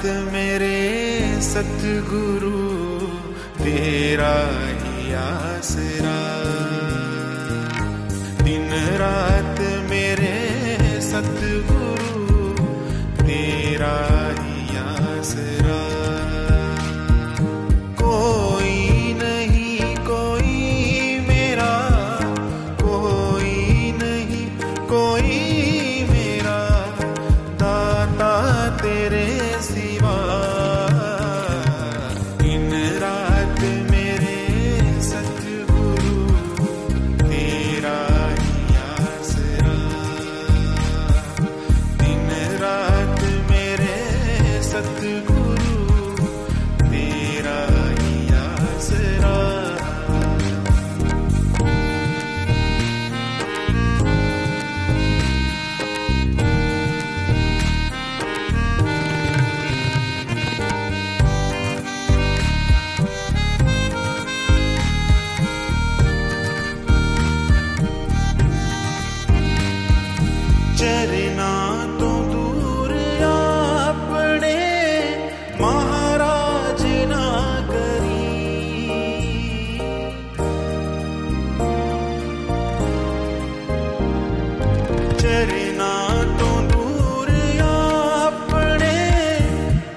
मेरे सतगुरु तेरा ही आसरा, दिन रात मेरे सतगुरु तेरा ही आसरा। कोई नहीं कोई मेरा, कोई नहीं कोई मेरा, दाता तेरे सिवा। दिन रात मेरे सतगुरु तेरा ही आसरा, दिन रात मेरे सतगुरु तेरा ही आसरा। चरना तो दूर अपने महाराज ना करी, चरना तो दूर अपने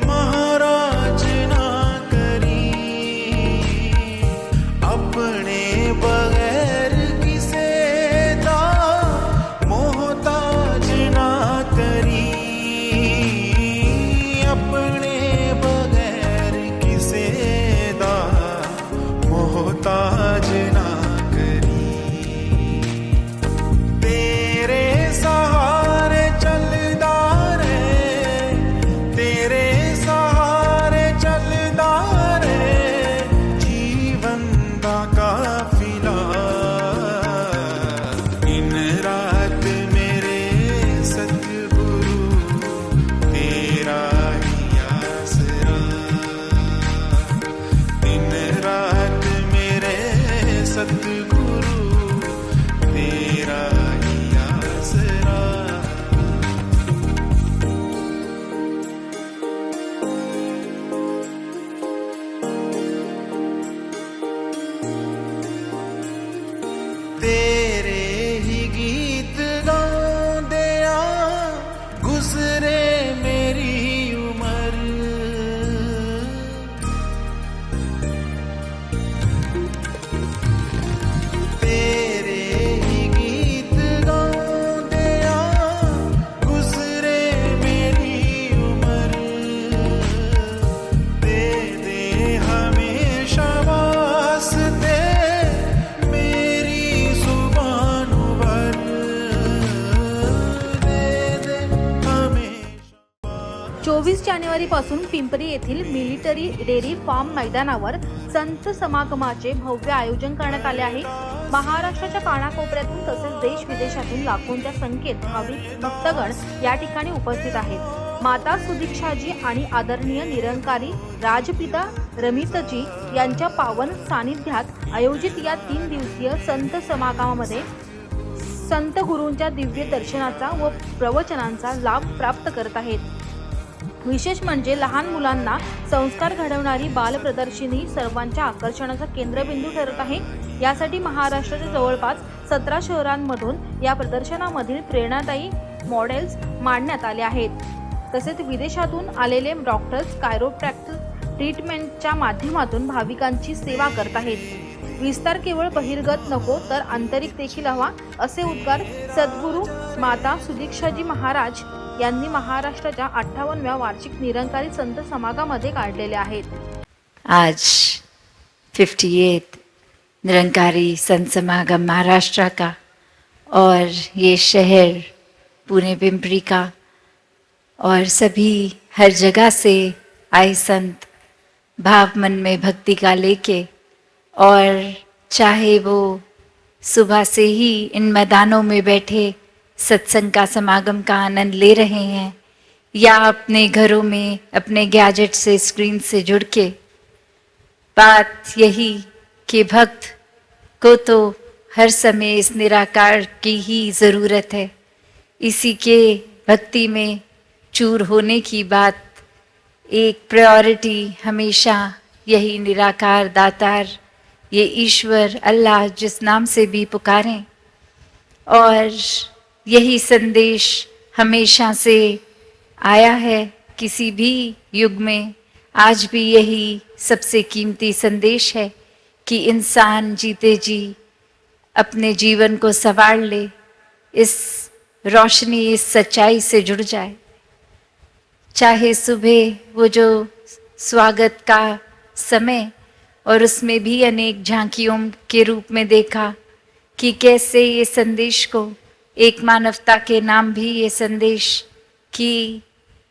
महाराज ना करी, अपने बगैर किसे दा मोहताज ना करी, अपने बगैर किसे दा मोहताज ना करी। तेरे सहारे चलदा रे, तेरे सहारे चलदा रे, जीवन दा काफिला। दिन रात मेरे सतगुरु तेरा ही आसरा, दिन रात मेरे सतगुरु तेरा ही आसरा। तेरे ही गीत गाਉਂਦਿਆਂ गुजरे मेरी उम्र, तेरे ही गीत गाਉਂਦਿਆਂ गुजरे मेरी उम्र। दे दे हमेशा वास्ते मेरी जुबान पर, दे दे हमेशा। 24 जानेवारीपासून पिंपरी येथील मिलिटरी डेअरी फार्म मैदानावर संत समागमाचे भव्य आयोजन करण्यात आले आहे। महाराष्ट्राच्या कानाकोपऱ्यातून तसेच देश विदेशातून लाखोंच्या संख्येत भाविक भक्तगण या ठिकाणी उपस्थित आहेत। माता सुदीक्षाजी आणि आदरणीय निरंकारी राजपिता रमितजी यांच्या पावन सानिध्यात आयोजित या 3 दिवसीय संत समागमामध्ये संत गुरूंच्या दिव्य दर्शनाचा व प्रवचनांचा लाभ प्राप्त करत आहेत। विशेष म्हणजे लहान मुलांना संस्कार घडवणारी बाल प्रदर्शनी सर्वांच्या आकर्षणाचा केंद्रबिंदू ठरत आहे। यासाठी महाराष्ट्राच्या जवळपास 17 शहरांमधून या प्रदर्शनामधील प्रेरणादायी मॉडेल्स मांडण्यात आले आहेत। तसेच विदेशातून आलेले डॉक्टर्स कायरोप्रॅक्टिक ट्रीटमेंटच्या माध्यमातून भाविकांची सेवा करत आहेत। विस्तार केवळ बहिर्गत नको तर आंतरिक देखील हवा, असे उद्गार सद्गुरू माता सुदीक्षाजी महाराज यांनी महाराष्ट्राच्या 58व्या वार्षिक निरंकारी संत समागमामध्ये काढलेले आहेत। आज 58 निरंकारी संत समागम महाराष्ट्र का और ये शहर पुणे पिंपरी का और सभी हर जगह से आए संत भाव मन में भक्ति का लेके, और चाहे वो सुबह से ही इन मैदानों में बैठे सत्संग का समागम का आनंद ले रहे हैं या अपने घरों में अपने गैजेट से स्क्रीन से जुड़ के, बात यही कि भक्त को तो हर समय इस निराकार की ही ज़रूरत है। इसी के भक्ति में चूर होने की बात एक प्रायोरिटी हमेशा यही निराकार दातार, ये ईश्वर अल्लाह जिस नाम से भी पुकारें, और यही संदेश हमेशा से आया है किसी भी युग में। आज भी यही सबसे कीमती संदेश है कि इंसान जीते जी अपने जीवन को संवार ले, इस रोशनी, इस सच्चाई से जुड़ जाए। चाहे सुबह वो जो स्वागत का समय, और उसमें भी अनेक झांकियों के रूप में देखा कि कैसे ये संदेश को, एक मानवता के नाम भी ये संदेश कि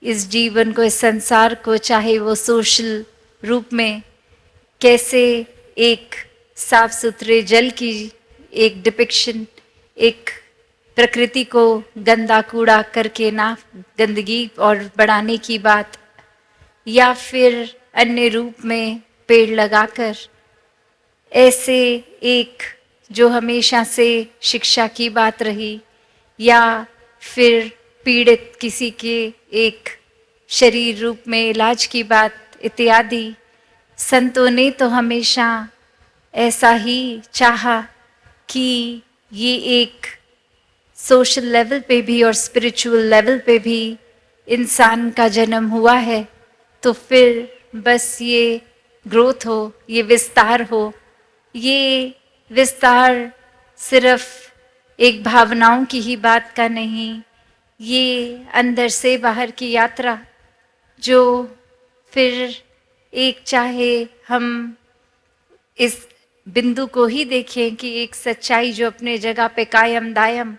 इस जीवन को, इस संसार को, चाहे वो सोशल रूप में, कैसे एक साफ सुथरे जल की एक डिपिक्शन, एक प्रकृति को गंदा कूड़ा करके ना गंदगी और बढ़ाने की बात, या फिर अन्य रूप में पेड़ लगाकर, ऐसे एक जो हमेशा से शिक्षा की बात रही, या फिर पीड़ित किसी के एक शरीर रूप में इलाज की बात इत्यादि। संतों ने तो हमेशा ऐसा ही चाहा कि ये एक सोशल लेवल पे भी और स्पिरिचुअल लेवल पे भी इंसान का जन्म हुआ है, तो फिर बस ये ग्रोथ हो, ये विस्तार हो। ये विस्तार सिर्फ एक भावनाओं की ही बात का नहीं, ये अंदर से बाहर की यात्रा, जो फिर एक, चाहे हम इस बिंदु को ही देखें कि एक सच्चाई जो अपने जगह पे कायम दायम,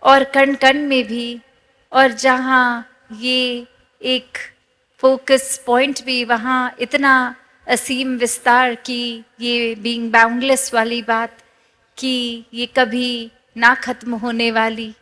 और कण कण में भी, और जहाँ ये एक फोकस पॉइंट भी, वहाँ इतना असीम विस्तार की ये बीइंग बाउंडलेस वाली बात, कि ये कभी ना खत्म होने वाली,